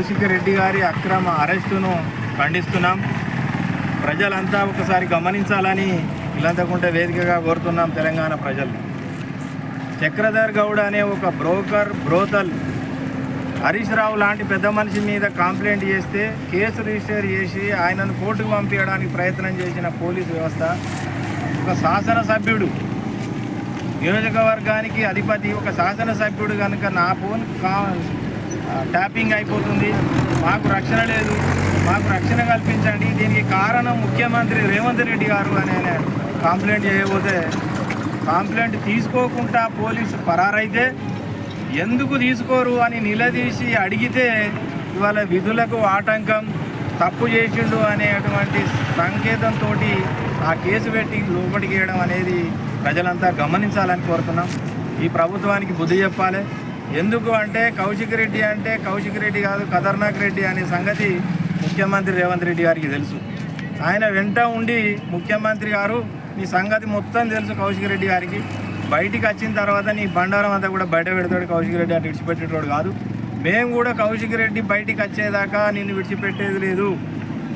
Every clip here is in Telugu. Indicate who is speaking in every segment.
Speaker 1: కౌశిక్ రెడ్డి గారి అక్రమ అరెస్టును ఖండిస్తున్నాం. ప్రజలంతా ఒకసారి గమనించాలని ఇల్లంతకుంట వేదికగా కోరుతున్నాం. తెలంగాణ ప్రజలు చక్రధర్ గౌడ్ అనే ఒక బ్రోతల్ హరీష్ రావు లాంటి పెద్ద మనిషి మీద కంప్లైంట్ చేస్తే కేసు రిజిస్టర్ చేసి ఆయనను కోర్టుకు పంపించడానికి ప్రయత్నం చేసిన పోలీసు వ్యవస్థ, ఒక శాసనసభ్యుడు, నియోజకవర్గానికి అధిపతి ఒక శాసనసభ్యుడు కనుక నా ఫోన్ ట్యాపింగ్ అయిపోతుంది, మాకు రక్షణ లేదు, మాకు రక్షణ కల్పించండి, దీనికి కారణం ముఖ్యమంత్రి రేవంత్ రెడ్డి గారు అని కంప్లైంట్ చేయబోతే కంప్లైంట్ తీసుకోకుండా పోలీసు పరారైతే ఎందుకు తీసుకోరు అని నిలదీసి అడిగితే ఇవాళ విధులకు ఆటంకం, తప్పు చేసిండు అనేటువంటి సంకేతంతో ఆ కేసు పెట్టి లోపలికి వేయడం అనేది ప్రజలంతా గమనించాలని కోరుతున్నాం. ఈ ప్రభుత్వానికి బుద్ధి చెప్పాలి. ఎందుకు అంటే కౌశిక్ రెడ్డి కాదు, ఖతర్నాక్ రెడ్డి అనే సంగతి ముఖ్యమంత్రి రేవంత్ రెడ్డి గారికి తెలుసు. ఆయన వెంట ఉండి ముఖ్యమంత్రి గారు నీ సంగతి మొత్తం తెలుసు కౌశిక్ రెడ్డి గారికి. బయటికి వచ్చిన తర్వాత నీ బండారం అంతా కూడా బయట పెడతాడు. కౌశిక్ రెడ్డి అటు విడిచిపెట్టేటోడు కాదు. మేము కూడా కౌశిక్ రెడ్డి బయటికి వచ్చేదాకా నిన్ను విడిచిపెట్టేది లేదు.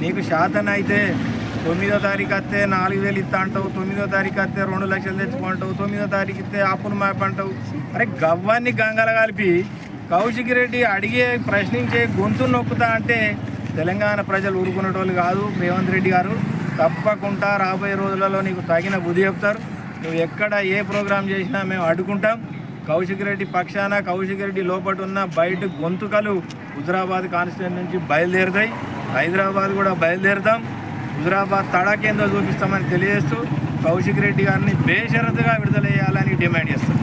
Speaker 1: నీకు శాతం అయితే 9వ తారీఖు వస్తే 4,000 ఇస్తా అంటావు, 9వ తారీఖు వస్తే 2 లక్షలు తెచ్చుకుంటావు, 9వ తారీఖు ఇస్తే అప్పును మాపంటావు. అరే గవ్వాన్ని గంగల కలిపి కౌశిక్ రెడ్డి అడిగే ప్రశ్నించే గొంతు నొక్కుతా అంటే తెలంగాణ ప్రజలు ఊరుకునేటోళ్ళు కాదు. రేవంత్ రెడ్డి గారు తప్పకుండా రాబోయే రోజులలో నీకు తగిన బుద్ధి చెప్తారు. నువ్వు ఎక్కడ ఏ ప్రోగ్రాం చేసినా మేము అడ్డుకుంటాం. కౌశిక్ రెడ్డి పక్షాన, కౌశిక్ రెడ్డి లోపల ఉన్న బయట గొంతుకలు హుజరాబాద్ కాన్స్టిట్యూన్సీ నుంచి బయలుదేరుతాయి. హైదరాబాద్ కూడా బయలుదేరుతాం. హుజరాబాద్ తడాకేందో చూపిస్తామని తెలియజేస్తూ కౌశిక్ రెడ్డి గారిని బేషరతుగా విడుదల చేయాలని డిమాండ్ చేస్తాం.